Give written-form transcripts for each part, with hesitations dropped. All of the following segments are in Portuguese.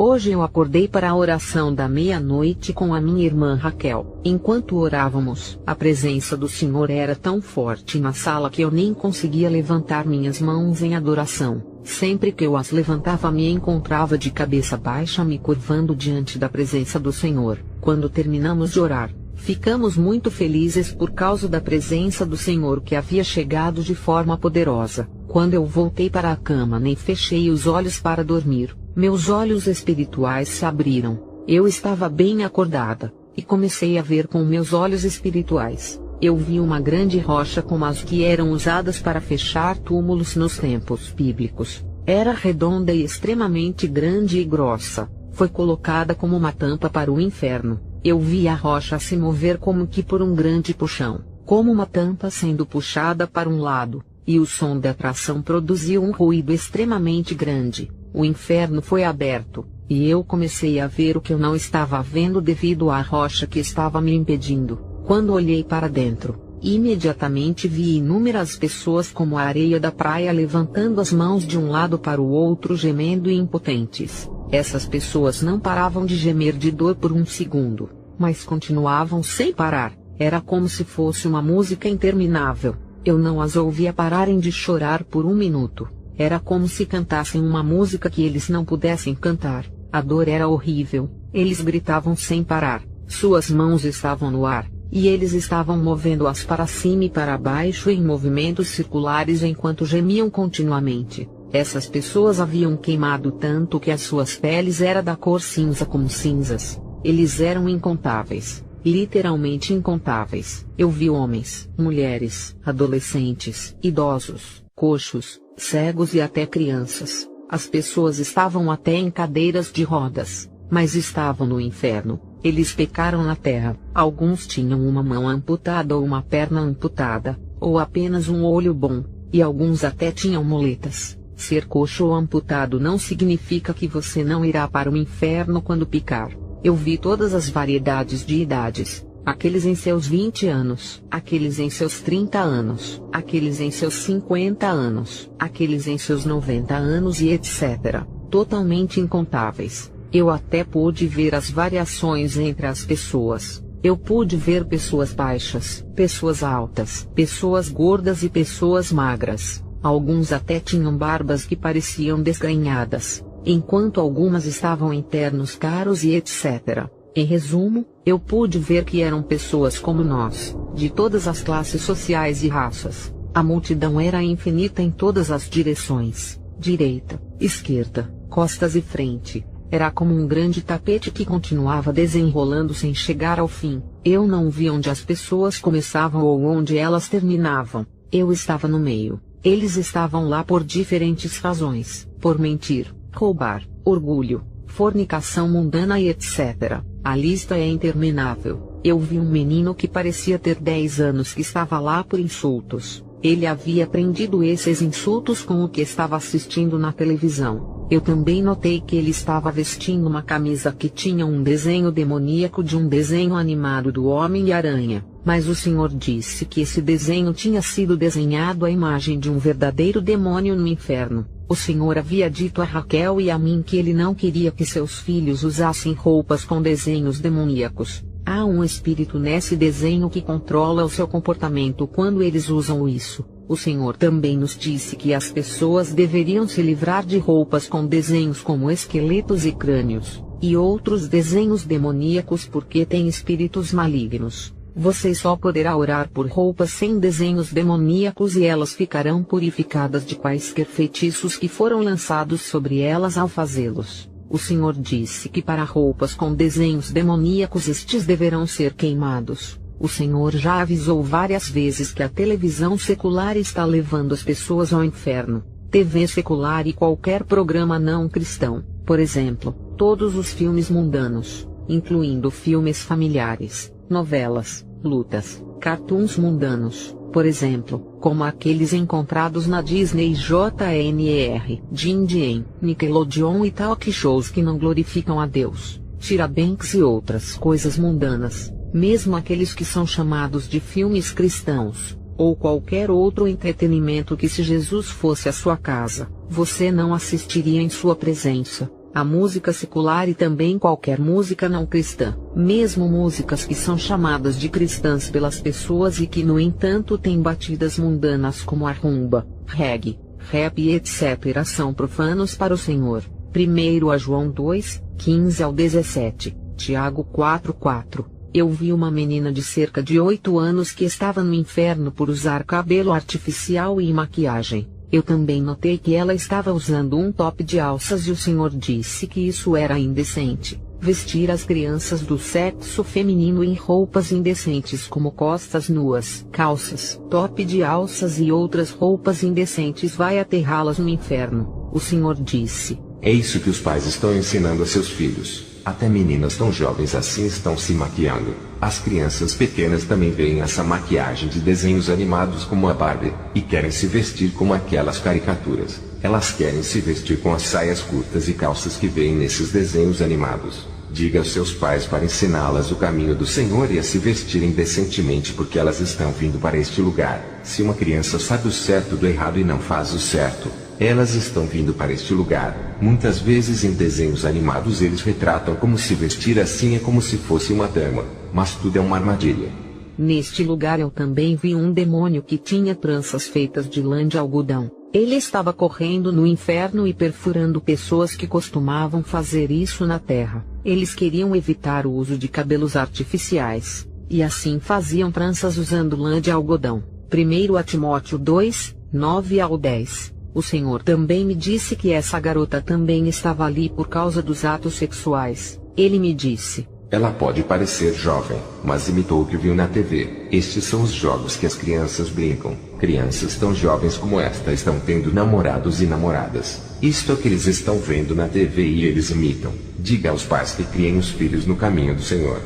Hoje eu acordei para a oração da meia-noite com a minha irmã Raquel. Enquanto orávamos, a presença do Senhor era tão forte na sala que eu nem conseguia levantar minhas mãos em adoração. Sempre que eu as levantava me encontrava de cabeça baixa me curvando diante da presença do Senhor. Quando terminamos de orar, ficamos muito felizes por causa da presença do Senhor que havia chegado de forma poderosa. Quando eu voltei para a cama nem fechei os olhos para dormir, meus olhos espirituais se abriram. Eu estava bem acordada, e comecei a ver com meus olhos espirituais. Eu vi uma grande rocha como as que eram usadas para fechar túmulos nos tempos bíblicos. Era redonda e extremamente grande e grossa. Foi colocada como uma tampa para o inferno. Eu vi a rocha se mover como que por um grande puxão, como uma tampa sendo puxada para um lado, e o som da tração produziu um ruído extremamente grande. O inferno foi aberto, e eu comecei a ver o que eu não estava vendo devido à rocha que estava me impedindo. Quando olhei para dentro, imediatamente vi inúmeras pessoas como a areia da praia levantando as mãos de um lado para o outro gemendo e impotentes. Essas pessoas não paravam de gemer de dor por um segundo, mas continuavam sem parar. Era como se fosse uma música interminável. Eu não as ouvia pararem de chorar por um minuto. Era como se cantassem uma música que eles não pudessem cantar. A dor era horrível. Eles gritavam sem parar. Suas mãos estavam no ar, e eles estavam movendo-as para cima e para baixo em movimentos circulares enquanto gemiam continuamente. Essas pessoas haviam queimado tanto que as suas peles eram da cor cinza como cinzas. Eles eram incontáveis. Literalmente incontáveis. Eu vi homens, mulheres, adolescentes, idosos, coxos, cegos e até crianças. As pessoas estavam até em cadeiras de rodas, mas estavam no inferno. Eles pecaram na terra. Alguns tinham uma mão amputada ou uma perna amputada, ou apenas um olho bom, e alguns até tinham muletas. Ser coxo ou amputado não significa que você não irá para o inferno quando pecar. Eu vi todas as variedades de idades. Aqueles em seus 20 anos, aqueles em seus 30 anos, aqueles em seus 50 anos, aqueles em seus 90 anos e etc. Totalmente incontáveis. Eu até pude ver as variações entre as pessoas. Eu pude ver pessoas baixas, pessoas altas, pessoas gordas e pessoas magras. Alguns até tinham barbas que pareciam desgrenhadas, enquanto algumas estavam em ternos caros e etc. Em resumo, eu pude ver que eram pessoas como nós, de todas as classes sociais e raças. A multidão era infinita em todas as direções, direita, esquerda, costas e frente. Era como um grande tapete que continuava desenrolando sem chegar ao fim. Eu não vi onde as pessoas começavam ou onde elas terminavam. Eu estava no meio. Eles estavam lá por diferentes razões, por mentir, roubar, orgulho, fornicação mundana e etc. A lista é interminável. Eu vi um menino que parecia ter 10 anos que estava lá por insultos. Ele havia aprendido esses insultos com o que estava assistindo na televisão. Eu também notei que ele estava vestindo uma camisa que tinha um desenho demoníaco de um desenho animado do Homem-Aranha, mas o Senhor disse que esse desenho tinha sido desenhado à imagem de um verdadeiro demônio no inferno. O Senhor havia dito a Raquel e a mim que ele não queria que seus filhos usassem roupas com desenhos demoníacos. Há um espírito nesse desenho que controla o seu comportamento quando eles usam isso. O Senhor também nos disse que as pessoas deveriam se livrar de roupas com desenhos como esqueletos e crânios, e outros desenhos demoníacos porque têm espíritos malignos. Você só poderá orar por roupas sem desenhos demoníacos e elas ficarão purificadas de quaisquer feitiços que foram lançados sobre elas ao fazê-los. O Senhor disse que para roupas com desenhos demoníacos estes deverão ser queimados. O Senhor já avisou várias vezes que a televisão secular está levando as pessoas ao inferno. TV secular e qualquer programa não cristão, por exemplo, todos os filmes mundanos, incluindo filmes familiares, novelas, lutas, cartoons mundanos, por exemplo, como aqueles encontrados na Disney JNR, Disney, Nickelodeon e talk shows que não glorificam a Deus, Tyra Banks e outras coisas mundanas, mesmo aqueles que são chamados de filmes cristãos, ou qualquer outro entretenimento que se Jesus fosse à sua casa, você não assistiria em sua presença. A música secular e também qualquer música não cristã, mesmo músicas que são chamadas de cristãs pelas pessoas e que no entanto têm batidas mundanas como a rumba, reggae, rap e etc. são profanos para o Senhor. 1 João 2, 15 ao 17, Tiago 4:4. Eu vi uma menina de cerca de 8 anos que estava no inferno por usar cabelo artificial e maquiagem. Eu também notei que ela estava usando um top de alças e o Senhor disse que isso era indecente. Vestir as crianças do sexo feminino em roupas indecentes como costas nuas, calças, top de alças e outras roupas indecentes vai aterrá-las no inferno. O Senhor disse: é isso que os pais estão ensinando a seus filhos. Até meninas tão jovens assim estão se maquiando. As crianças pequenas também veem essa maquiagem de desenhos animados como a Barbie, e querem se vestir como aquelas caricaturas. Elas querem se vestir com as saias curtas e calças que veem nesses desenhos animados. Diga aos seus pais para ensiná-las o caminho do Senhor e a se vestirem decentemente porque elas estão vindo para este lugar. Se uma criança sabe o certo do errado e não faz o certo, elas estão vindo para este lugar. Muitas vezes em desenhos animados eles retratam como se vestir assim é como se fosse uma dama, mas tudo é uma armadilha. Neste lugar eu também vi um demônio que tinha tranças feitas de lã de algodão. Ele estava correndo no inferno e perfurando pessoas que costumavam fazer isso na terra. Eles queriam evitar o uso de cabelos artificiais, e assim faziam tranças usando lã de algodão. 1 Timóteo 2, 9 ao 10. O Senhor também me disse que essa garota também estava ali por causa dos atos sexuais. Ele me disse: ela pode parecer jovem, mas imitou o que viu na TV. Estes são os jogos que as crianças brincam. Crianças tão jovens como esta estão tendo namorados e namoradas. Isto é o que eles estão vendo na TV e eles imitam. Diga aos pais que criem os filhos no caminho do Senhor.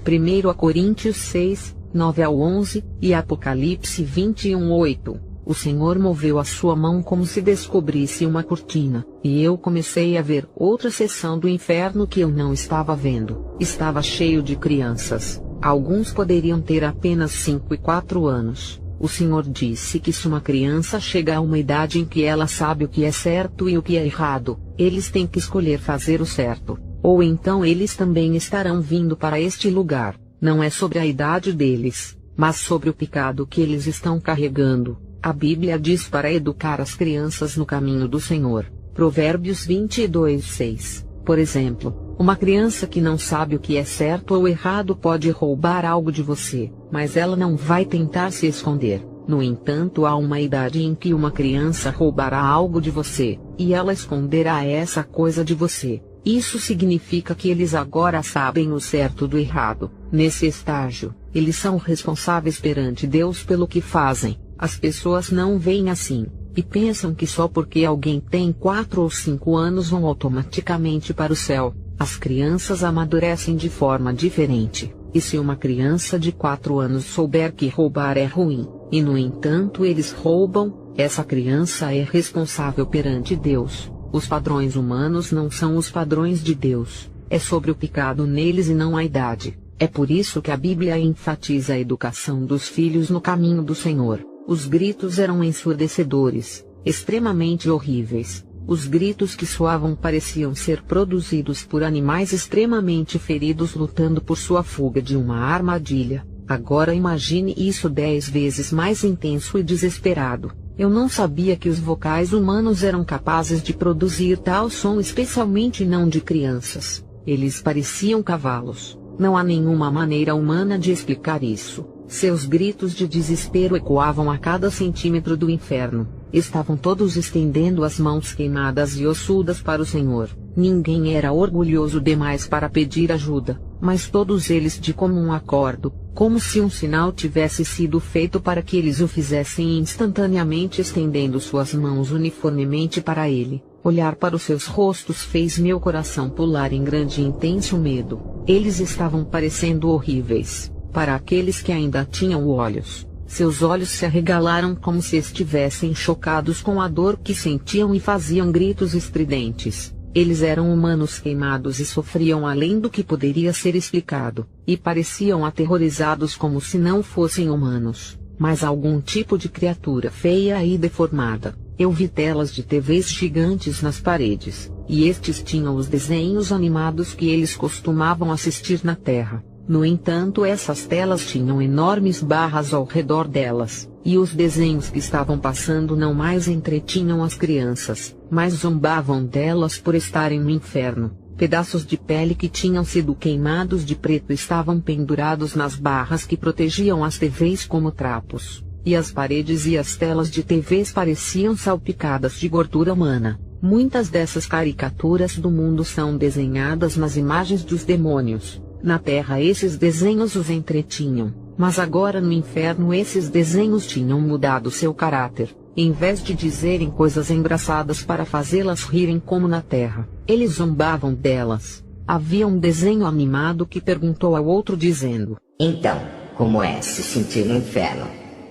1 Coríntios 6, 9 ao 11, e Apocalipse 21, 8. O Senhor moveu a sua mão como se descobrisse uma cortina, e eu comecei a ver outra seção do inferno que eu não estava vendo. Estava cheio de crianças. Alguns poderiam ter apenas 5 e 4 anos. O Senhor disse que se uma criança chega a uma idade em que ela sabe o que é certo e o que é errado, eles têm que escolher fazer o certo. Ou então eles também estarão vindo para este lugar. Não é sobre a idade deles, mas sobre o pecado que eles estão carregando. A Bíblia diz para educar as crianças no caminho do Senhor. Provérbios 22, 6. Por exemplo, uma criança que não sabe o que é certo ou errado pode roubar algo de você, mas ela não vai tentar se esconder. No entanto, há uma idade em que uma criança roubará algo de você, e ela esconderá essa coisa de você. Isso significa que eles agora sabem o certo do errado. Nesse estágio, eles são responsáveis perante Deus pelo que fazem. As pessoas não veem assim, e pensam que só porque alguém tem 4 ou 5 anos vão automaticamente para o céu. As crianças amadurecem de forma diferente, e se uma criança de 4 anos souber que roubar é ruim, e no entanto eles roubam, essa criança é responsável perante Deus. Os padrões humanos não são os padrões de Deus, é sobre o pecado neles e não a idade. É por isso que a Bíblia enfatiza a educação dos filhos no caminho do Senhor. Os gritos eram ensurdecedores, extremamente horríveis. Os gritos que soavam pareciam ser produzidos por animais extremamente feridos lutando por sua fuga de uma armadilha. Agora imagine isso 10 vezes mais intenso e desesperado. Eu não sabia que os vocais humanos eram capazes de produzir tal som, especialmente não de crianças. Eles pareciam cavalos. Não há nenhuma maneira humana de explicar isso. Seus gritos de desespero ecoavam a cada centímetro do inferno. Estavam todos estendendo as mãos queimadas e ossudas para o Senhor. Ninguém era orgulhoso demais para pedir ajuda, mas todos eles de comum acordo, como se um sinal tivesse sido feito para que eles o fizessem instantaneamente, estendendo suas mãos uniformemente para ele. Olhar para os seus rostos fez meu coração pular em grande e intenso medo. Eles estavam parecendo horríveis. Para aqueles que ainda tinham olhos, seus olhos se arregalaram como se estivessem chocados com a dor que sentiam e faziam gritos estridentes. Eles eram humanos queimados e sofriam além do que poderia ser explicado, e pareciam aterrorizados como se não fossem humanos, mas algum tipo de criatura feia e deformada. eu vi telas de TVs gigantes nas paredes, e estes tinham os desenhos animados que eles costumavam assistir na Terra. No entanto, essas telas tinham enormes barras ao redor delas, e os desenhos que estavam passando não mais entretinham as crianças, mas zombavam delas por estarem no inferno. Pedaços de pele que tinham sido queimados de preto estavam pendurados nas barras que protegiam as TVs como trapos, e as paredes e as telas de TVs pareciam salpicadas de gordura humana. Muitas dessas caricaturas do mundo são desenhadas nas imagens dos demônios. Na Terra esses desenhos os entretinham, mas agora no inferno esses desenhos tinham mudado seu caráter. Em vez de dizerem coisas engraçadas para fazê-las rirem como na Terra, eles zombavam delas. Havia um desenho animado que perguntou ao outro dizendo: Então, como é se sentir no inferno?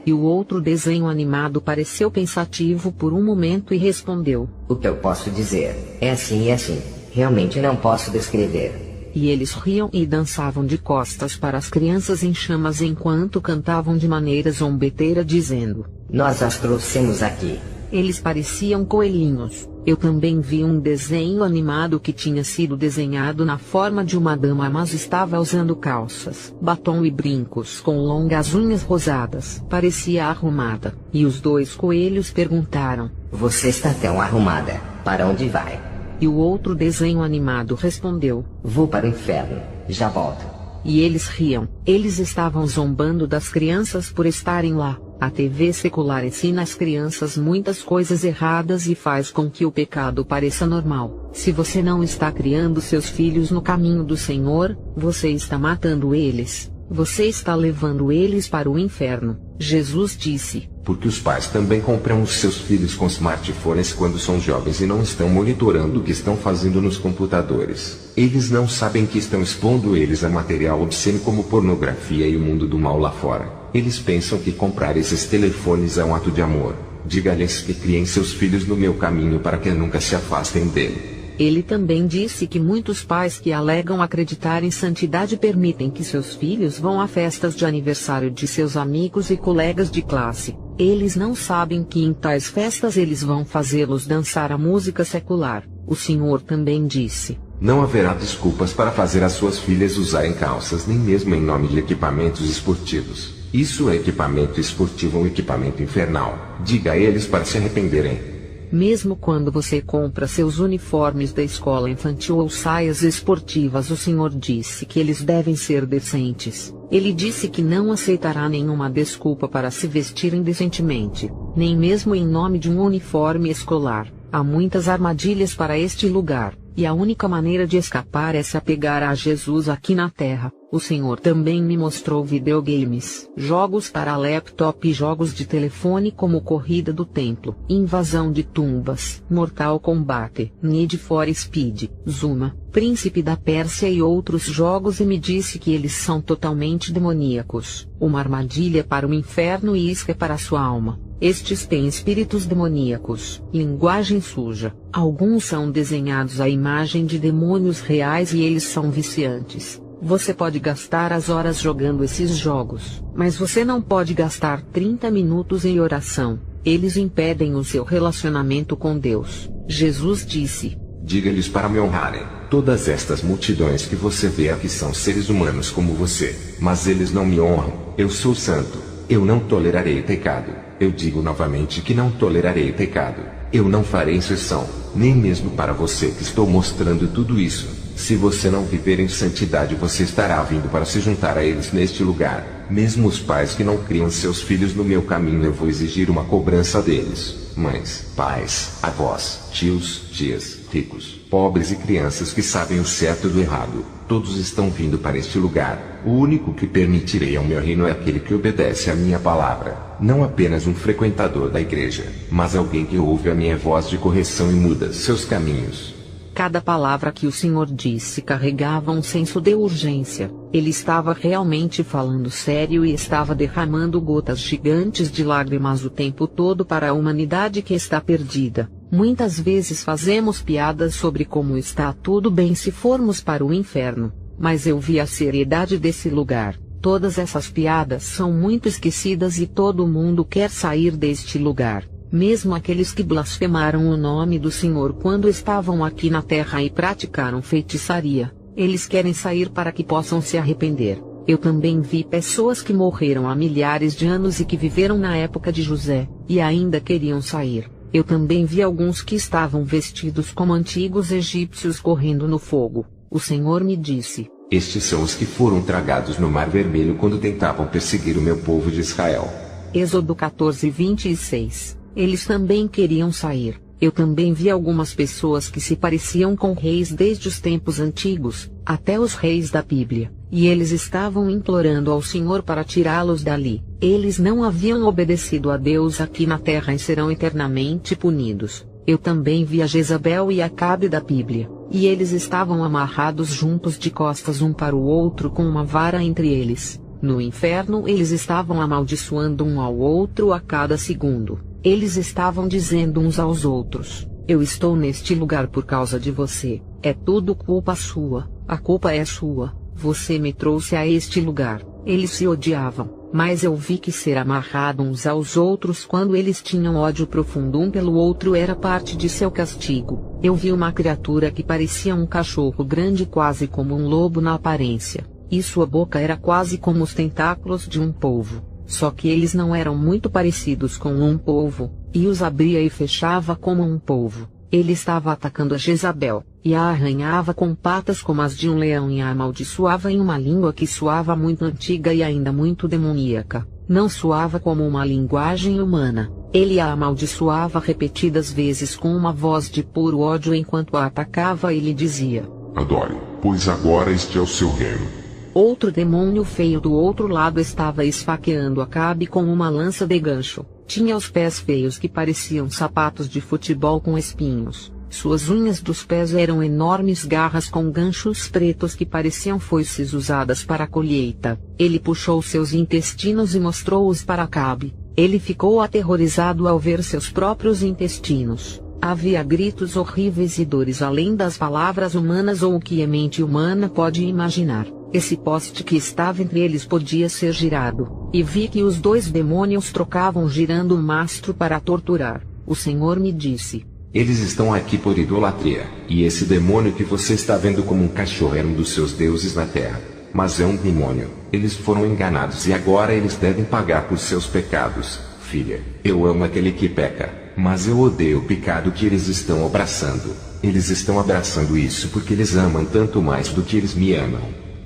E o outro desenho animado pareceu pensativo por um momento e respondeu: O que eu posso dizer? É assim e assim. Realmente não posso descrever. E eles riam e dançavam de costas para as crianças em chamas enquanto cantavam de maneira zombeteira dizendo: Nós as trouxemos aqui. Eles pareciam coelhinhos. Eu também vi um desenho animado que tinha sido desenhado na forma de uma dama, mas estava usando calças, batom e brincos com longas unhas rosadas. Parecia arrumada. E os dois coelhos perguntaram: Você está tão arrumada. Para onde vai? E o outro desenho animado respondeu: Vou para o inferno. Já volto. E eles riam. Eles estavam zombando das crianças por estarem lá. A TV secular ensina às crianças muitas coisas erradas e faz com que o pecado pareça normal. Se você não está criando seus filhos no caminho do Senhor, você está matando eles. Você está levando eles para o inferno. Jesus disse: Porque os pais também compram os seus filhos com smartphones quando são jovens e não estão monitorando o que estão fazendo nos computadores. Eles não sabem que estão expondo eles a material obsceno como pornografia e o mundo do mal lá fora. Eles pensam que comprar esses telefones é um ato de amor. Diga-lhes que criem seus filhos no meu caminho para que nunca se afastem dele. Ele também disse que muitos pais que alegam acreditar em santidade permitem que seus filhos vão a festas de aniversário de seus amigos e colegas de classe. Eles não sabem que em tais festas eles vão fazê-los dançar a música secular. O Senhor também disse: Não haverá desculpas para fazer as suas filhas usarem calças, nem mesmo em nome de equipamentos esportivos. Isso é equipamento esportivo ou equipamento infernal. Diga a eles para se arrependerem. Mesmo quando você compra seus uniformes da escola infantil ou saias esportivas, o Senhor disse que eles devem ser decentes. Ele disse que não aceitará nenhuma desculpa para se vestirem decentemente, nem mesmo em nome de um uniforme escolar. Há muitas armadilhas para este lugar, e a única maneira de escapar é se apegar a Jesus aqui na Terra. O Senhor também me mostrou videogames, jogos para laptop e jogos de telefone como Corrida do Templo, Invasão de Tumbas, Mortal Kombat, Need for Speed, Zuma, Príncipe da Pérsia e outros jogos, e me disse que eles são totalmente demoníacos, uma armadilha para o inferno e isca para sua alma. Estes têm espíritos demoníacos, linguagem suja. Alguns são desenhados à imagem de demônios reais e eles são viciantes. Você pode gastar as horas jogando esses jogos, mas você não pode gastar 30 minutos em oração. Eles impedem o seu relacionamento com Deus. Jesus disse: Diga-lhes para me honrarem. Todas estas multidões que você vê aqui são seres humanos como você, mas eles não me honram. Eu sou santo. Eu não tolerarei pecado. Eu digo novamente que não tolerarei pecado. Eu não farei exceção, nem mesmo para você que estou mostrando tudo isso. Se você não viver em santidade, você estará vindo para se juntar a eles neste lugar. Mesmo os pais que não criam seus filhos no meu caminho, eu vou exigir uma cobrança deles. Mães, pais, avós, tios, tias, ricos, pobres e crianças que sabem o certo do errado, todos estão vindo para este lugar. O único que permitirei ao meu reino é aquele que obedece à minha palavra. Não apenas um frequentador da igreja, mas alguém que ouve a minha voz de correção e muda seus caminhos. Cada palavra que o Senhor disse carregava um senso de urgência. Ele estava realmente falando sério e estava derramando gotas gigantes de lágrimas o tempo todo para a humanidade que está perdida. Muitas vezes fazemos piadas sobre como está tudo bem se formos para o inferno, mas eu vi a seriedade desse lugar. Todas essas piadas são muito esquecidas e todo mundo quer sair deste lugar. mesmo aqueles que blasfemaram o nome do Senhor quando estavam aqui na terra e praticaram feitiçaria, eles querem sair para que possam se arrepender. Eu também vi pessoas que morreram há milhares de anos e que viveram na época de José, e ainda queriam sair. Eu também vi alguns que estavam vestidos como antigos egípcios correndo no fogo. O Senhor me disse: estes são os que foram tragados no Mar Vermelho quando tentavam perseguir o meu povo de Israel. Êxodo 14:26. Eles também queriam sair. Eu também vi algumas pessoas que se pareciam com reis desde os tempos antigos, até os reis da Bíblia, e eles estavam implorando ao Senhor para tirá-los dali. Eles não haviam obedecido a Deus aqui na terra e serão eternamente punidos. Eu também vi a Jezabel e Acabe da Bíblia, e eles estavam amarrados juntos de costas um para o outro com uma vara entre eles. No inferno eles estavam amaldiçoando um ao outro a cada segundo. Eles estavam dizendo uns aos outros: eu estou neste lugar por causa de você, é tudo culpa sua, a culpa é sua, você me trouxe a este lugar. Eles se odiavam, mas eu vi que ser amarrado uns aos outros quando eles tinham ódio profundo um pelo outro era parte de seu castigo. Eu vi uma criatura que parecia um cachorro grande, quase como um lobo na aparência, e sua boca era quase como os tentáculos de um polvo. Só que eles não eram muito parecidos com um polvo, e os abria e fechava como um polvo. Ele estava atacando a Jezabel, e a arranhava com patas como as de um leão e a amaldiçoava em uma língua que soava muito antiga e ainda muito demoníaca. Não soava como uma linguagem humana. Ele a amaldiçoava repetidas vezes com uma voz de puro ódio enquanto a atacava e lhe dizia: adore, pois agora este é o seu reino. Outro demônio feio do outro lado estava esfaqueando Acabe com uma lança de gancho. Tinha os pés feios que pareciam sapatos de futebol com espinhos. Suas unhas dos pés eram enormes garras com ganchos pretos que pareciam foices usadas para a colheita. Ele puxou seus intestinos e mostrou-os para Acabe. Ele ficou aterrorizado ao ver seus próprios intestinos. Havia gritos horríveis e dores além das palavras humanas ou o que a mente humana pode imaginar. Esse poste que estava entre eles podia ser girado, e vi que os dois demônios trocavam girando o mastro para torturar. O Senhor me disse: eles estão aqui por idolatria, e esse demônio que você está vendo como um cachorro é um dos seus deuses na terra. Mas é um demônio. Eles foram enganados e agora eles devem pagar por seus pecados. Filha, eu amo aquele que peca, mas eu odeio o pecado que eles estão abraçando. Eles estão abraçando isso porque eles amam tanto mais do que eles me amam.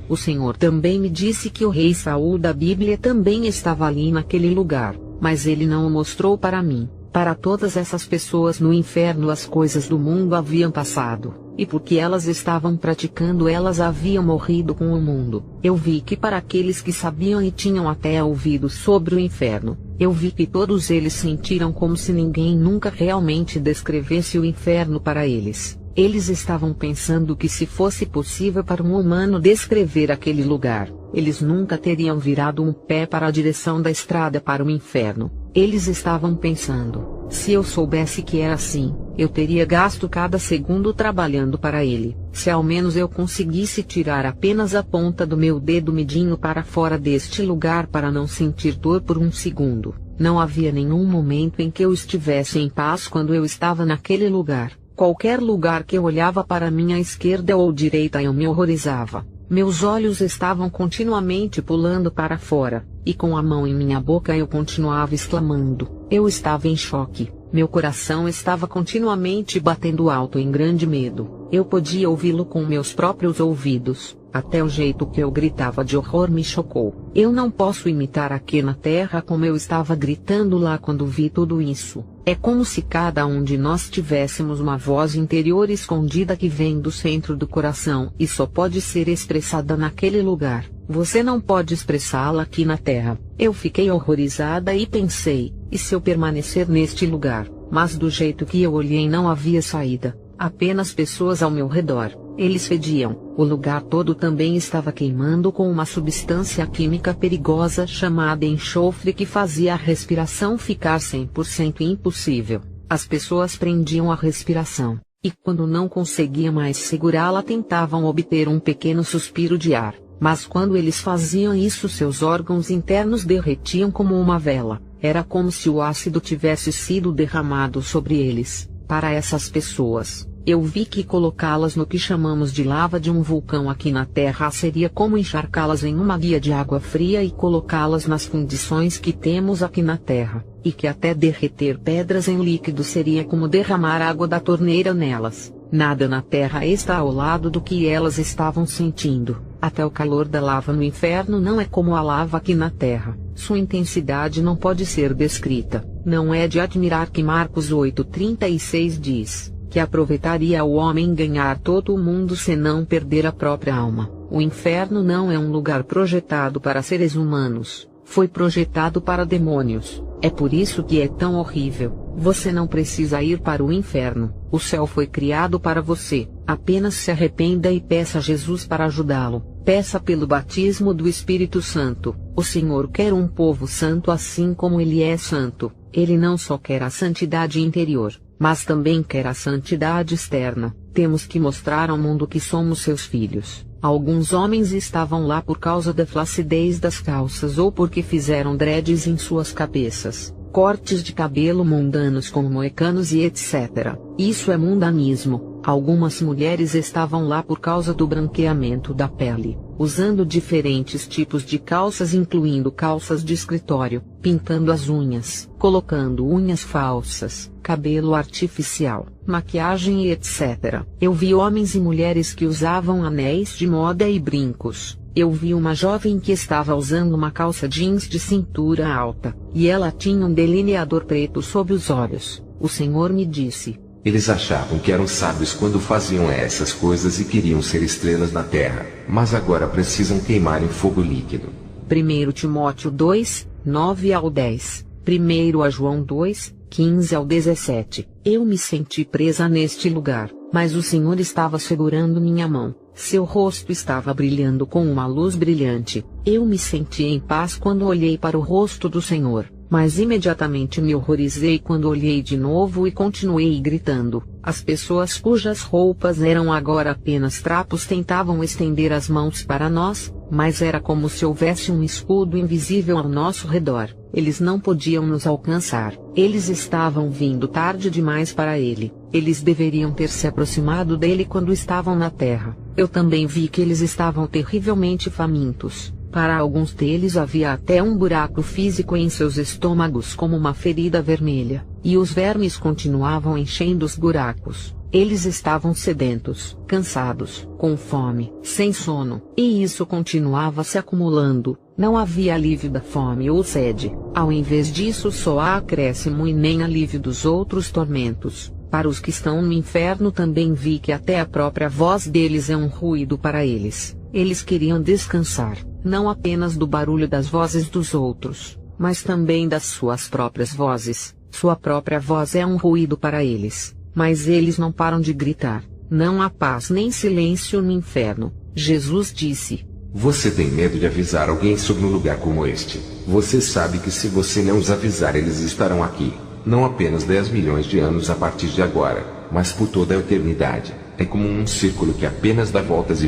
O Senhor também me disse que o rei Saul da Bíblia também estava ali naquele lugar, mas ele não o mostrou para mim. Para todas essas pessoas no inferno as coisas do mundo haviam passado, e porque elas estavam praticando elas haviam morrido com o mundo. Eu vi que para aqueles que sabiam e tinham até ouvido sobre o inferno, eu vi que todos eles sentiram como se ninguém nunca realmente descrevesse o inferno para eles. Eles estavam pensando que se fosse possível para um humano descrever aquele lugar, eles nunca teriam virado um pé para a direção da estrada para o inferno. Eles estavam pensando: se eu soubesse que era assim, eu teria gasto cada segundo trabalhando para ele. Se ao menos eu conseguisse tirar apenas a ponta do meu dedo midinho para fora deste lugar para não sentir dor por um segundo. Não havia nenhum momento em que eu estivesse em paz quando eu estava naquele lugar. Qualquer lugar que eu olhava para minha esquerda ou direita eu me horrorizava. Meus olhos estavam continuamente pulando para fora, e com a mão em minha boca eu continuava exclamando. Eu estava em choque. Meu coração estava continuamente batendo alto em grande medo. Eu podia ouvi-lo com meus próprios ouvidos. Até o jeito que eu gritava de horror me chocou. Eu não posso imitar aqui na terra como eu estava gritando lá quando vi tudo isso. É como se cada um de nós tivéssemos uma voz interior escondida que vem do centro do coração e só pode ser expressada naquele lugar. Você não pode expressá-la aqui na terra. Eu fiquei horrorizada e pensei: e se eu permanecer neste lugar? Mas do jeito que eu olhei não havia saída. Apenas pessoas ao meu redor. Eles fediam. O lugar todo também estava queimando com uma substância química perigosa chamada enxofre que fazia a respiração ficar 100% impossível. As pessoas prendiam a respiração, e quando não conseguiam mais segurá-la tentavam obter um pequeno suspiro de ar. Mas quando eles faziam isso seus órgãos internos derretiam como uma vela. Era como se o ácido tivesse sido derramado sobre eles. Para essas pessoas, eu vi que colocá-las no que chamamos de lava de um vulcão aqui na Terra seria como encharcá-las em uma guia de água fria e colocá-las nas condições que temos aqui na Terra, e que até derreter pedras em líquido seria como derramar água da torneira nelas. Nada na Terra está ao lado do que elas estavam sentindo. Até o calor da lava no inferno não é como a lava aqui na Terra. Sua intensidade não pode ser descrita. Não é de admirar que Marcos 8,36 diz que aproveitaria o homem ganhar todo o mundo se não perder a própria alma. O inferno não é um lugar projetado para seres humanos. Foi projetado para demônios. É por isso que é tão horrível. Você não precisa ir para o inferno. O céu foi criado para você. Apenas se arrependa e peça a Jesus para ajudá-lo. Peça pelo batismo do Espírito Santo. O Senhor quer um povo santo assim como Ele é santo. Ele não só quer a santidade interior, mas também quer a santidade externa. Temos que mostrar ao mundo que somos seus filhos. Alguns homens estavam lá por causa da flacidez das calças ou porque fizeram dreads em suas cabeças, cortes de cabelo mundanos como moicanos e etc. Isso é mundanismo. Algumas mulheres estavam lá por causa do branqueamento da pele, usando diferentes tipos de calças incluindo calças de escritório, pintando as unhas, colocando unhas falsas, cabelo artificial, maquiagem e etc. Eu vi homens e mulheres que usavam anéis de moda e brincos. Eu vi uma jovem que estava usando uma calça jeans de cintura alta, e ela tinha um delineador preto sob os olhos. O Senhor me disse: eles achavam que eram sábios quando faziam essas coisas e queriam ser estrelas na terra, mas agora precisam queimar em fogo líquido. 1 Timóteo 2, 9 ao 10. 1 João 2, 15 ao 17. Eu me senti presa neste lugar, mas o Senhor estava segurando minha mão. Seu rosto estava brilhando com uma luz brilhante. Eu me senti em paz quando olhei para o rosto do Senhor, mas imediatamente me horrorizei quando olhei de novo e continuei gritando. As pessoas cujas roupas eram agora apenas trapos tentavam estender as mãos para nós, mas era como se houvesse um escudo invisível ao nosso redor. Eles não podiam nos alcançar. Eles estavam vindo tarde demais para ele. Eles deveriam ter se aproximado dele quando estavam na terra. Eu também vi que eles estavam terrivelmente famintos. Para alguns deles havia até um buraco físico em seus estômagos como uma ferida vermelha, e os vermes continuavam enchendo os buracos. Eles estavam sedentos, cansados, com fome, sem sono, e isso continuava se acumulando. Não havia alívio da fome ou sede. Ao invés disso, só há acréscimo e nem alívio dos outros tormentos. Para os que estão no inferno também vi que até a própria voz deles é um ruído para eles. Eles queriam descansar, não apenas do barulho das vozes dos outros, mas também das suas próprias vozes. Sua própria voz é um ruído para eles, mas eles não param de gritar. Não há paz nem silêncio no inferno. Jesus disse: você tem medo de avisar alguém sobre um lugar como este? Você sabe que se você não os avisar, eles estarão aqui, não apenas 10 milhões de anos a partir de agora, mas por toda a eternidade. É como um círculo que apenas dá voltas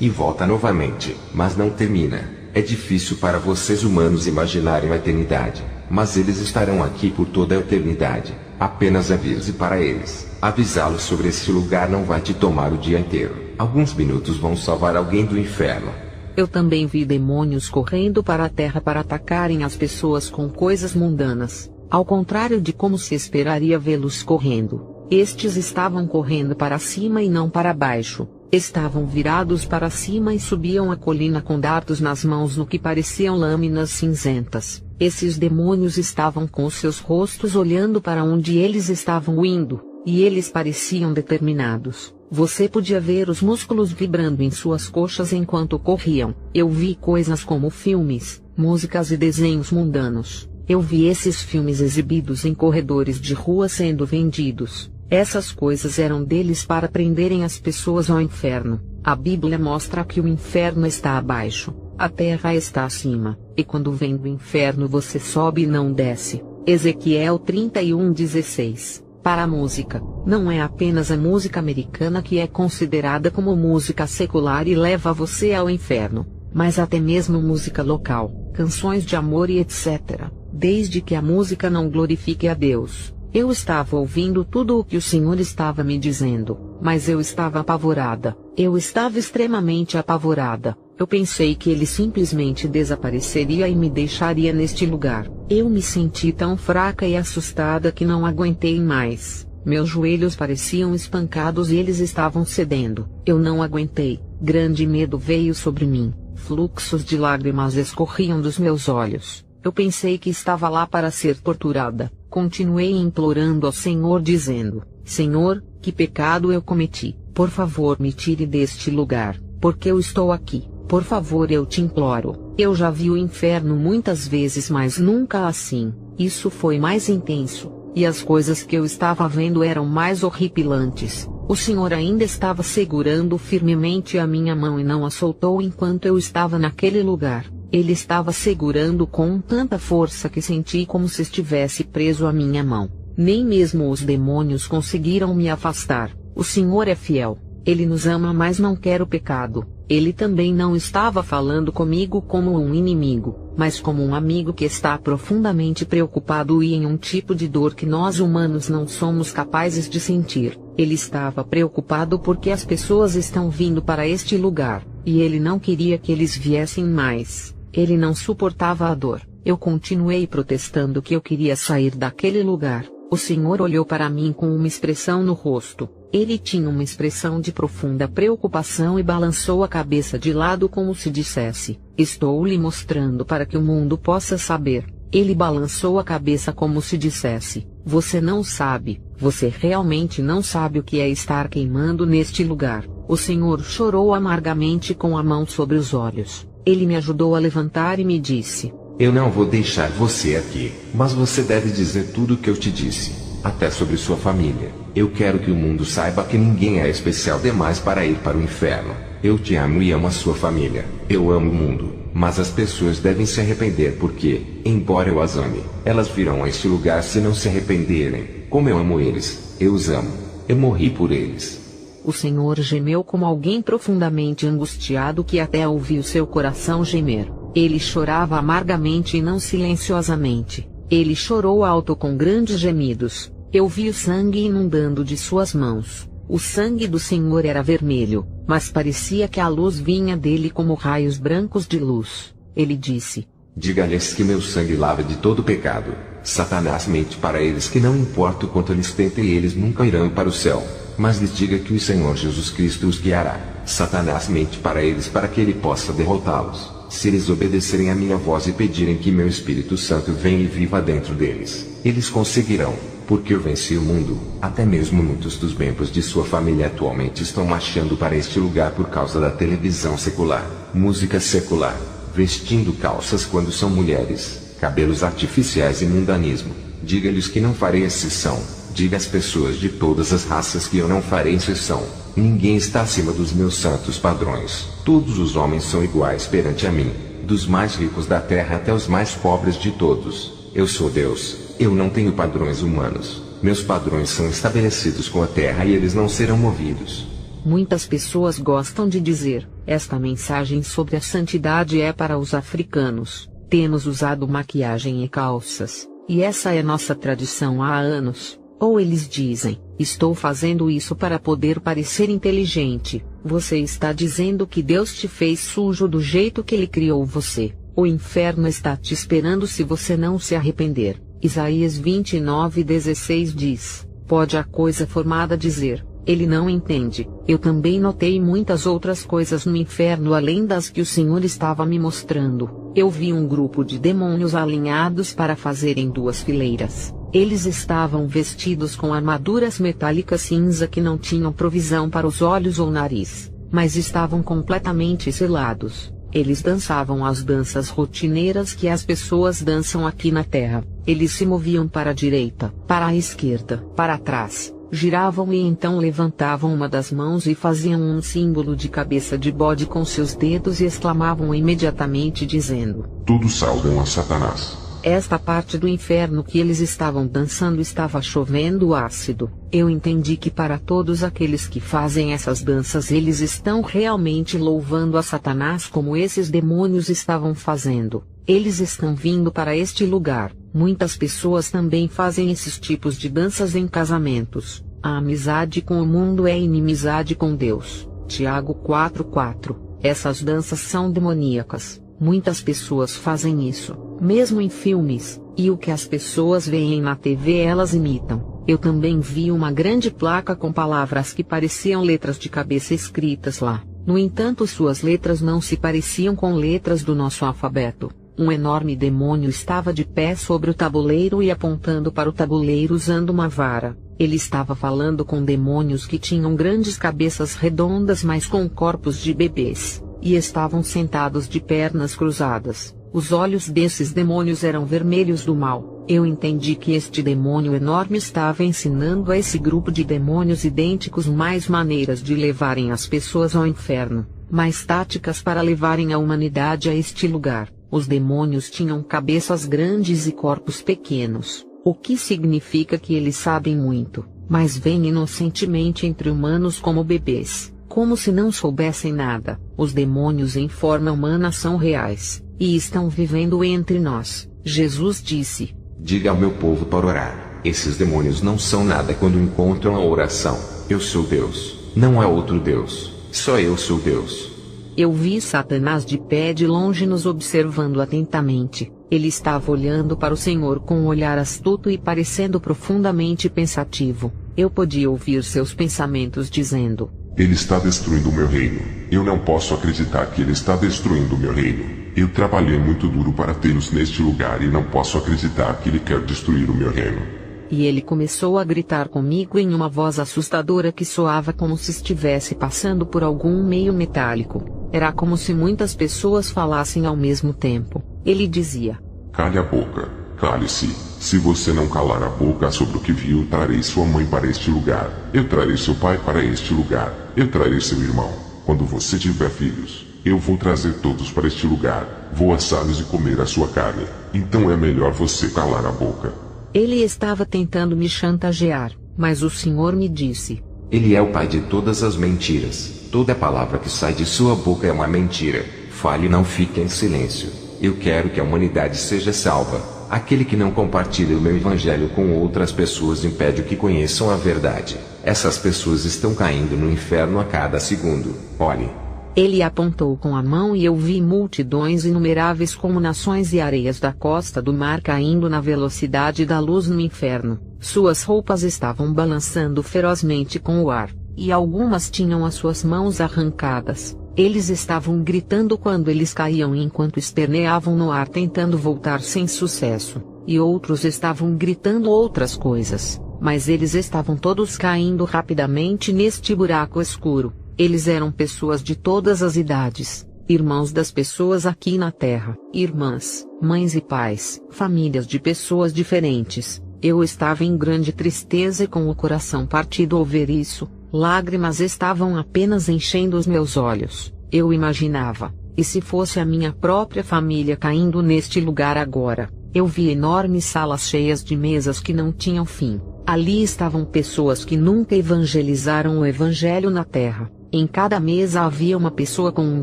e volta novamente, mas não termina. É difícil para vocês humanos imaginarem a eternidade, mas eles estarão aqui por toda a eternidade. Apenas avise para eles. Avisá-los sobre esse lugar não vai te tomar o dia inteiro. Alguns minutos vão salvar alguém do inferno. Eu também vi demônios correndo para a terra para atacarem as pessoas com coisas mundanas. Ao contrário de como se esperaria vê-los correndo, estes estavam correndo para cima e não para baixo. Estavam virados para cima e subiam a colina com dardos nas mãos no que pareciam lâminas cinzentas. Esses demônios estavam com seus rostos olhando para onde eles estavam indo, e eles pareciam determinados. Você podia ver os músculos vibrando em suas coxas enquanto corriam. Eu vi coisas como filmes, músicas e desenhos mundanos. Eu vi esses filmes exibidos em corredores de rua sendo vendidos. Essas coisas eram deles para prenderem as pessoas ao inferno. A Bíblia mostra que o inferno está abaixo, a terra está acima, e quando vem do inferno você sobe e não desce. Ezequiel 31:16. Para a música, não é apenas a música americana que é considerada como música secular e leva você ao inferno, mas até mesmo música local, canções de amor e etc. desde que a música não glorifique a Deus. Eu estava ouvindo tudo o que o Senhor estava me dizendo, mas eu estava apavorada. Eu estava extremamente apavorada. Eu pensei que ele simplesmente desapareceria e me deixaria neste lugar. Eu me senti tão fraca e assustada que não aguentei mais. Meus joelhos pareciam espancados e eles estavam cedendo. Eu não aguentei. Grande medo veio sobre mim. Fluxos de lágrimas escorriam dos meus olhos. Eu pensei que estava lá para ser torturada. Continuei implorando ao Senhor dizendo: Senhor, que pecado eu cometi? Por favor, me tire deste lugar, porque eu estou aqui. Por favor, eu te imploro. Eu já vi o inferno muitas vezes, mas nunca assim. Isso foi mais intenso, e as coisas que eu estava vendo eram mais horripilantes. O Senhor ainda estava segurando firmemente a minha mão e não a soltou enquanto eu estava naquele lugar. Ele estava segurando com tanta força que senti como se estivesse preso à minha mão. Nem mesmo os demônios conseguiram me afastar. O Senhor é fiel. Ele nos ama, mas não quer o pecado. Ele também não estava falando comigo como um inimigo, mas como um amigo que está profundamente preocupado e em um tipo de dor que nós humanos não somos capazes de sentir. Ele estava preocupado porque as pessoas estão vindo para este lugar, e ele não queria que eles viessem mais. Ele não suportava a dor. Eu continuei protestando que eu queria sair daquele lugar. O Senhor olhou para mim com uma expressão no rosto. Ele tinha uma expressão de profunda preocupação e balançou a cabeça de lado como se dissesse: estou lhe mostrando para que o mundo possa saber. Ele balançou a cabeça como se dissesse: você não sabe, você realmente não sabe o que é estar queimando neste lugar. O Senhor chorou amargamente com a mão sobre os olhos. Ele me ajudou a levantar e me disse: eu não vou deixar você aqui, mas você deve dizer tudo o que eu te disse, até sobre sua família. Eu quero que o mundo saiba que ninguém é especial demais para ir para o inferno. Eu te amo e amo a sua família. Eu amo o mundo, mas as pessoas devem se arrepender porque, embora eu as ame, elas virão a este lugar se não se arrependerem. Como eu amo eles, eu os amo. Eu morri por eles. O Senhor gemeu como alguém profundamente angustiado que até ouviu seu coração gemer. Ele chorava amargamente e não silenciosamente. Ele chorou alto com grandes gemidos. Eu vi o sangue inundando de suas mãos. O sangue do Senhor era vermelho, mas parecia que a luz vinha dele como raios brancos de luz. Ele disse: diga-lhes que meu sangue lava de todo pecado. Satanás mente para eles que não importa o quanto eles tentem, eles nunca irão para o céu. Mas lhes diga que o Senhor Jesus Cristo os guiará. Satanás mente para eles para que ele possa derrotá-los. Se eles obedecerem à minha voz e pedirem que meu Espírito Santo venha e viva dentro deles, eles conseguirão, porque eu venci o mundo. Até mesmo muitos dos membros de sua família atualmente estão marchando para este lugar por causa da televisão secular, música secular, vestindo calças quando são mulheres, cabelos artificiais e mundanismo. Diga-lhes que não farei exceção. Diga às pessoas de todas as raças que eu não farei exceção. Ninguém está acima dos meus santos padrões. Todos os homens são iguais perante a mim, dos mais ricos da terra até os mais pobres de todos. Eu sou Deus. Eu não tenho padrões humanos. Meus padrões são estabelecidos com a terra e eles não serão movidos. Muitas pessoas gostam de dizer: esta mensagem sobre a santidade é para os africanos. Temos usado maquiagem e calças, e essa é nossa tradição há anos. Ou eles dizem: estou fazendo isso para poder parecer inteligente. Você está dizendo que Deus te fez sujo do jeito que Ele criou você. O inferno está te esperando se você não se arrepender. Isaías 29:16 diz: pode a coisa formada dizer: ele não entende. Eu também notei muitas outras coisas no inferno além das que o Senhor estava me mostrando. Eu vi um grupo de demônios alinhados para fazerem duas fileiras. Eles estavam vestidos com armaduras metálicas cinza que não tinham provisão para os olhos ou nariz, mas estavam completamente selados. Eles dançavam as danças rotineiras que as pessoas dançam aqui na Terra. Eles se moviam para a direita, para a esquerda, para trás, giravam e então levantavam uma das mãos e faziam um símbolo de cabeça de bode com seus dedos e exclamavam imediatamente dizendo: todos saudam a Satanás. Esta parte do inferno que eles estavam dançando estava chovendo ácido. Eu entendi que para todos aqueles que fazem essas danças eles estão realmente louvando a Satanás como esses demônios estavam fazendo. Eles estão vindo para este lugar. Muitas pessoas também fazem esses tipos de danças em casamentos. A amizade com o mundo é inimizade com Deus. Tiago 4:4. Essas danças são demoníacas. Muitas pessoas fazem isso, mesmo em filmes, e o que as pessoas veem na TV elas imitam. Eu também vi uma grande placa com palavras que pareciam letras de cabeça escritas lá. No entanto, suas letras não se pareciam com letras do nosso alfabeto. Um enorme demônio estava de pé sobre o tabuleiro e apontando para o tabuleiro usando uma vara. Ele estava falando com demônios que tinham grandes cabeças redondas mas com corpos de bebês, e estavam sentados de pernas cruzadas. Os olhos desses demônios eram vermelhos do mal. Eu entendi que este demônio enorme estava ensinando a esse grupo de demônios idênticos mais maneiras de levarem as pessoas ao inferno, mais táticas para levarem a humanidade a este lugar. Os demônios tinham cabeças grandes e corpos pequenos, o que significa que eles sabem muito, mas vêm inocentemente entre humanos como bebês, como se não soubessem nada. Os demônios em forma humana são reais, e estão vivendo entre nós. Jesus disse: Diga ao meu povo para orar. Esses demônios não são nada quando encontram a oração. Eu sou Deus, não há outro Deus, só eu sou Deus. Eu vi Satanás de pé de longe nos observando atentamente. Ele estava olhando para o Senhor com um olhar astuto e parecendo profundamente pensativo. Eu podia ouvir seus pensamentos dizendo: Ele está destruindo o meu reino. Eu não posso acreditar que ele está destruindo o meu reino. Eu trabalhei muito duro para tê-los neste lugar e não posso acreditar que ele quer destruir o meu reino. E ele começou a gritar comigo em uma voz assustadora que soava como se estivesse passando por algum meio metálico. Era como se muitas pessoas falassem ao mesmo tempo. Ele dizia: Cale a boca, cale-se. Se você não calar a boca sobre o que viu, trarei sua mãe para este lugar. Eu trarei seu pai para este lugar. Eu trarei seu irmão. Quando você tiver filhos, eu vou trazer todos para este lugar. Vou assá-los e comer a sua carne. Então é melhor você calar a boca. Ele estava tentando me chantagear, mas o Senhor me disse: Ele é o pai de todas as mentiras. Toda palavra que sai de sua boca é uma mentira. Fale e não fique em silêncio. Eu quero que a humanidade seja salva. Aquele que não compartilha o meu evangelho com outras pessoas impede que conheçam a verdade. Essas pessoas estão caindo no inferno a cada segundo. Olhe. Ele apontou com a mão e eu vi multidões inumeráveis como nações e areias da costa do mar caindo na velocidade da luz no inferno. Suas roupas estavam balançando ferozmente com o ar, e algumas tinham as suas mãos arrancadas. Eles estavam gritando quando eles caíam enquanto esperneavam no ar tentando voltar sem sucesso, e outros estavam gritando outras coisas, mas eles estavam todos caindo rapidamente neste buraco escuro. Eles eram pessoas de todas as idades, irmãos das pessoas aqui na terra, irmãs, mães e pais, famílias de pessoas diferentes. Eu estava em grande tristeza e com o coração partido ao ver isso. Lágrimas estavam apenas enchendo os meus olhos. Eu imaginava, e se fosse a minha própria família caindo neste lugar agora? Eu vi enormes salas cheias de mesas que não tinham fim. Ali estavam pessoas que nunca evangelizaram o evangelho na terra. Em cada mesa havia uma pessoa com um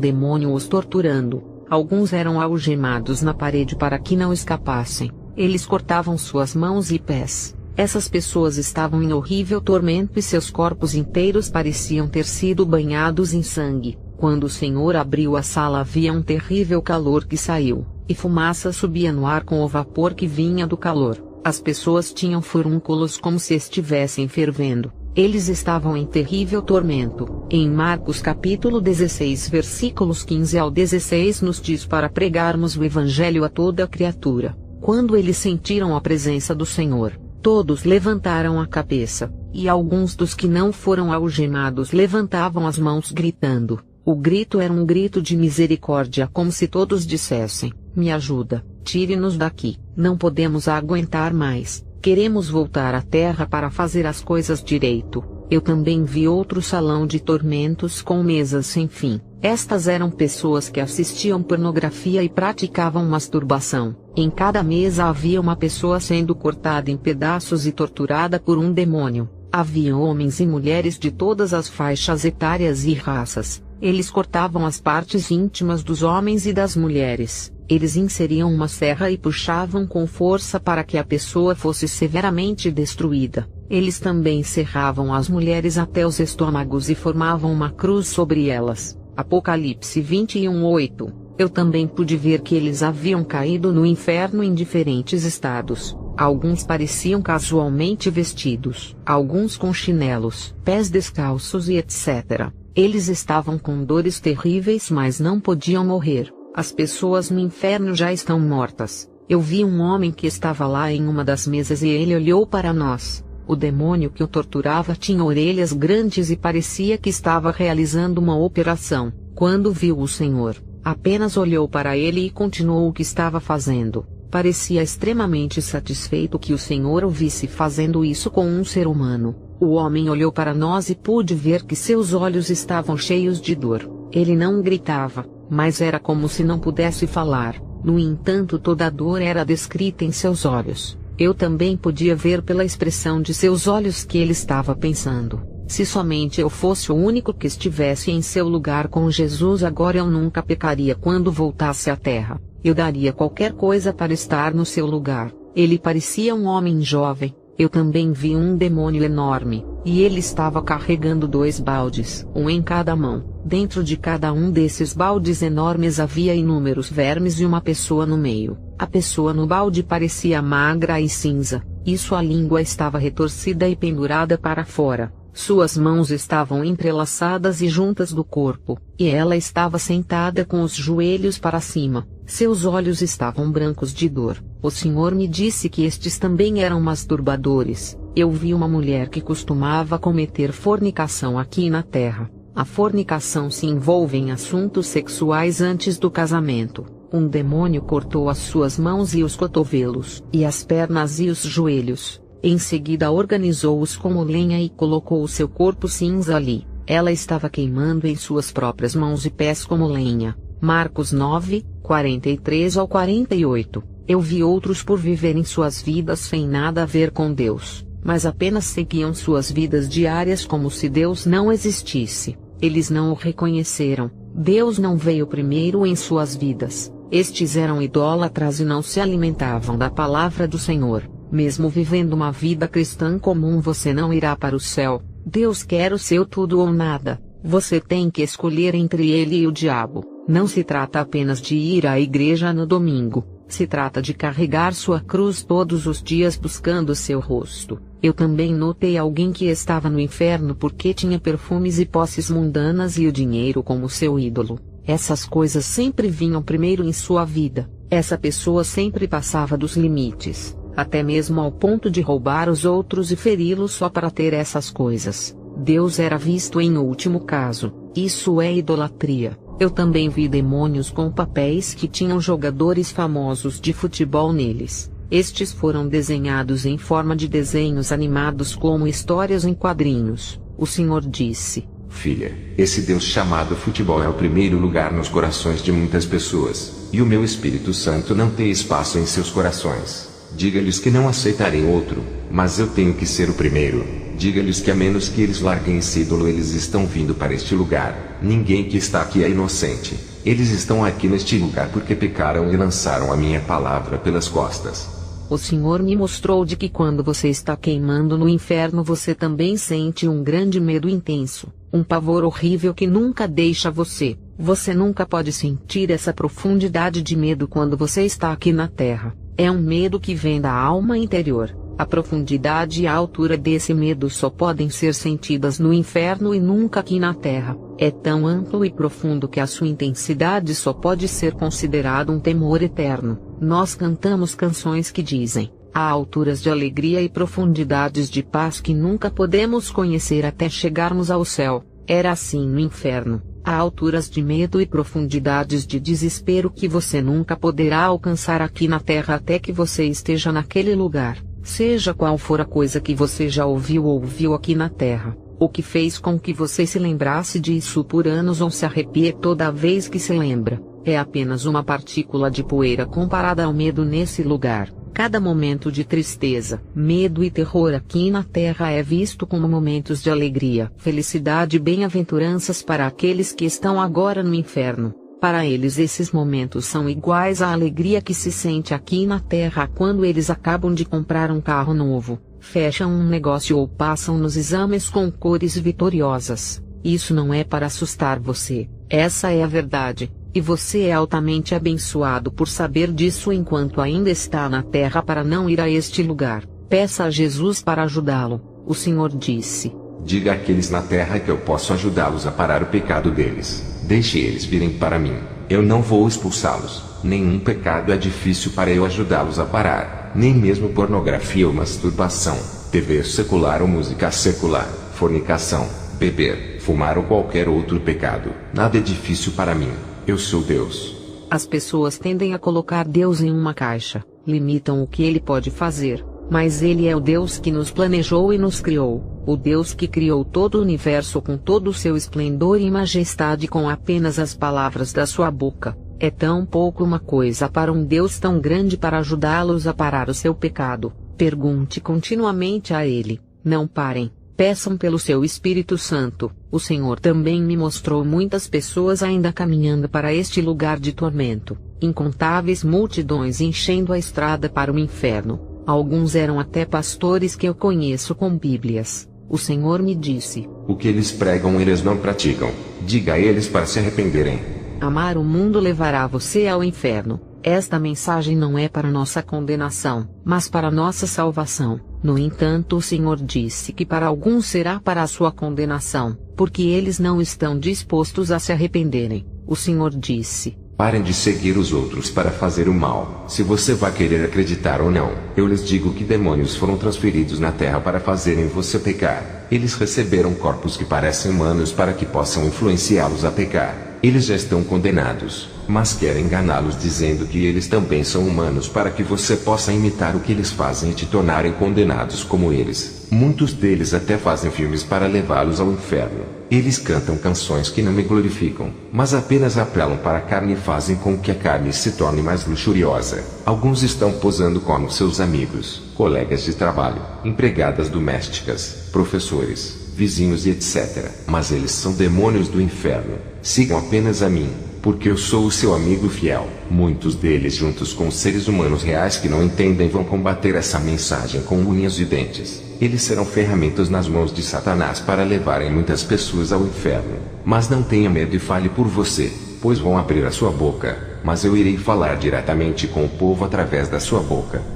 demônio os torturando. Alguns eram algemados na parede para que não escapassem. Eles cortavam suas mãos e pés. Essas pessoas estavam em horrível tormento e seus corpos inteiros pareciam ter sido banhados em sangue. Quando o Senhor abriu a sala havia um terrível calor que saiu, e fumaça subia no ar com o vapor que vinha do calor. As pessoas tinham furúnculos como se estivessem fervendo. Eles estavam em terrível tormento. Em Marcos capítulo 16 versículos 15 ao 16 nos diz para pregarmos o evangelho a toda criatura. Quando eles sentiram a presença do Senhor, todos levantaram a cabeça, e alguns dos que não foram algemados levantavam as mãos gritando. O grito era um grito de misericórdia, como se todos dissessem: me ajuda, tire-nos daqui, não podemos aguentar mais. Queremos voltar à terra para fazer as coisas direito. Eu também vi outro salão de tormentos com mesas sem fim. Estas eram pessoas que assistiam pornografia e praticavam masturbação. Em cada mesa havia uma pessoa sendo cortada em pedaços e torturada por um demônio. Havia homens e mulheres de todas as faixas etárias e raças. Eles cortavam as partes íntimas dos homens e das mulheres. Eles inseriam uma serra e puxavam com força para que a pessoa fosse severamente destruída. Eles também serravam as mulheres até os estômagos e formavam uma cruz sobre elas. Apocalipse 21:8. Eu também pude ver que eles haviam caído no inferno em diferentes estados. Alguns pareciam casualmente vestidos, alguns com chinelos, pés descalços e etc. Eles estavam com dores terríveis, mas não podiam morrer. As pessoas no inferno já estão mortas. Eu vi um homem que estava lá em uma das mesas e ele olhou para nós. O demônio que o torturava tinha orelhas grandes e parecia que estava realizando uma operação. Quando viu o Senhor, apenas olhou para ele e continuou o que estava fazendo. Parecia extremamente satisfeito que o Senhor o visse fazendo isso com um ser humano. O homem olhou para nós e pude ver que seus olhos estavam cheios de dor. Ele não gritava, mas era como se não pudesse falar. No entanto, toda a dor era descrita em seus olhos. Eu também podia ver pela expressão de seus olhos que ele estava pensando: se somente eu fosse o único que estivesse em seu lugar com Jesus agora, eu nunca pecaria quando voltasse à terra. Eu daria qualquer coisa para estar no seu lugar. Ele parecia um homem jovem. Eu também vi um demônio enorme, e ele estava carregando 2 baldes, um em cada mão. Dentro de cada um desses baldes enormes havia inúmeros vermes e uma pessoa no meio. A pessoa no balde parecia magra e cinza, e sua língua estava retorcida e pendurada para fora. Suas mãos estavam entrelaçadas e juntas do corpo, e ela estava sentada com os joelhos para cima. Seus olhos estavam brancos de dor. O Senhor me disse que estes também eram masturbadores. Eu vi uma mulher que costumava cometer fornicação aqui na terra. A fornicação se envolve em assuntos sexuais antes do casamento. Um demônio cortou as suas mãos e os cotovelos, e as pernas e os joelhos. Em seguida organizou-os como lenha e colocou o seu corpo cinza ali. Ela estava queimando em suas próprias mãos e pés como lenha. Marcos 9, 43-48. Eu vi outros por viverem suas vidas sem nada a ver com Deus, mas apenas seguiam suas vidas diárias como se Deus não existisse. Eles não o reconheceram. Deus não veio primeiro em suas vidas. Estes eram idólatras e não se alimentavam da palavra do Senhor. Mesmo vivendo uma vida cristã comum, você não irá para o céu. Deus quer o seu tudo ou nada. Você tem que escolher entre ele e o diabo. Não se trata apenas de ir à igreja no domingo. Se trata de carregar sua cruz todos os dias buscando seu rosto. Eu também notei alguém que estava no inferno porque tinha perfumes e posses mundanas e o dinheiro como seu ídolo. Essas coisas sempre vinham primeiro em sua vida. Essa pessoa sempre passava dos limites, até mesmo ao ponto de roubar os outros e feri-los só para ter essas coisas. Deus era visto em último caso. Isso é idolatria. Eu também vi demônios com papéis que tinham jogadores famosos de futebol neles. Estes foram desenhados em forma de desenhos animados como histórias em quadrinhos. O Senhor disse: Filha, esse Deus chamado futebol é o primeiro lugar nos corações de muitas pessoas, e o meu Espírito Santo não tem espaço em seus corações. Diga-lhes que não aceitarei outro, mas eu tenho que ser o primeiro. Diga-lhes que a menos que eles larguem esse ídolo, eles estão vindo para este lugar. Ninguém que está aqui é inocente. Eles estão aqui neste lugar porque pecaram e lançaram a minha palavra pelas costas. O Senhor me mostrou de que quando você está queimando no inferno, você também sente um grande medo intenso, um pavor horrível que nunca deixa você. Você nunca pode sentir essa profundidade de medo quando você está aqui na terra. É um medo que vem da alma interior. A profundidade e a altura desse medo só podem ser sentidas no inferno e nunca aqui na terra. É tão amplo e profundo que a sua intensidade só pode ser considerado um temor eterno. Nós cantamos canções que dizem: há alturas de alegria e profundidades de paz que nunca podemos conhecer até chegarmos ao céu. Era assim no inferno. Há alturas de medo e profundidades de desespero que você nunca poderá alcançar aqui na terra até que você esteja naquele lugar. Seja qual for a coisa que você já ouviu ou viu aqui na terra, o que fez com que você se lembrasse disso por anos ou se arrepie toda vez que se lembra, é apenas uma partícula de poeira comparada ao medo nesse lugar. Cada momento de tristeza, medo e terror aqui na terra é visto como momentos de alegria, felicidade e bem-aventuranças para aqueles que estão agora no inferno. Para eles esses momentos são iguais à alegria que se sente aqui na Terra quando eles acabam de comprar um carro novo, fecham um negócio ou passam nos exames com cores vitoriosas. Isso não é para assustar você, essa é a verdade, e você é altamente abençoado por saber disso enquanto ainda está na Terra para não ir a este lugar. Peça a Jesus para ajudá-lo, o Senhor disse. Diga àqueles na terra que eu posso ajudá-los a parar o pecado deles. Deixe eles virem para mim. Eu não vou expulsá-los. Nenhum pecado é difícil para eu ajudá-los a parar. Nem mesmo pornografia ou masturbação, TV secular ou música secular, fornicação, beber, fumar ou qualquer outro pecado. Nada é difícil para mim. Eu sou Deus. As pessoas tendem a colocar Deus em uma caixa, limitam o que ele pode fazer. Mas ele é o Deus que nos planejou e nos criou, o Deus que criou todo o universo com todo o seu esplendor e majestade com apenas as palavras da sua boca. É tão pouco uma coisa para um Deus tão grande para ajudá-los a parar o seu pecado. Pergunte continuamente a ele, não parem, peçam pelo seu Espírito Santo. O Senhor também me mostrou muitas pessoas ainda caminhando para este lugar de tormento, incontáveis multidões enchendo a estrada para o inferno. Alguns eram até pastores que eu conheço com Bíblias. O Senhor me disse: o que eles pregam eles não praticam. Diga a eles para se arrependerem. Amar o mundo levará você ao inferno. Esta mensagem não é para nossa condenação, mas para nossa salvação. No entanto, o Senhor disse que para alguns será para a sua condenação, porque eles não estão dispostos a se arrependerem. O Senhor disse: parem de seguir os outros para fazer o mal. Se você vai querer acreditar ou não, eu lhes digo que demônios foram transferidos na terra para fazerem você pecar. Eles receberam corpos que parecem humanos para que possam influenciá-los a pecar. Eles já estão condenados, mas querem enganá-los dizendo que eles também são humanos para que você possa imitar o que eles fazem e te tornarem condenados como eles. Muitos deles até fazem filmes para levá-los ao inferno. Eles cantam canções que não me glorificam, mas apenas apelam para a carne e fazem com que a carne se torne mais luxuriosa. Alguns estão posando como seus amigos, colegas de trabalho, empregadas domésticas, professores, vizinhos e etc. Mas eles são demônios do inferno. Sigam apenas a mim, porque eu sou o seu amigo fiel. Muitos deles, juntos com seres humanos reais que não entendem, vão combater essa mensagem com unhas e dentes. Eles serão ferramentas nas mãos de Satanás para levarem muitas pessoas ao inferno. Mas não tenha medo e fale por você, pois vão abrir a sua boca, mas eu irei falar diretamente com o povo através da sua boca.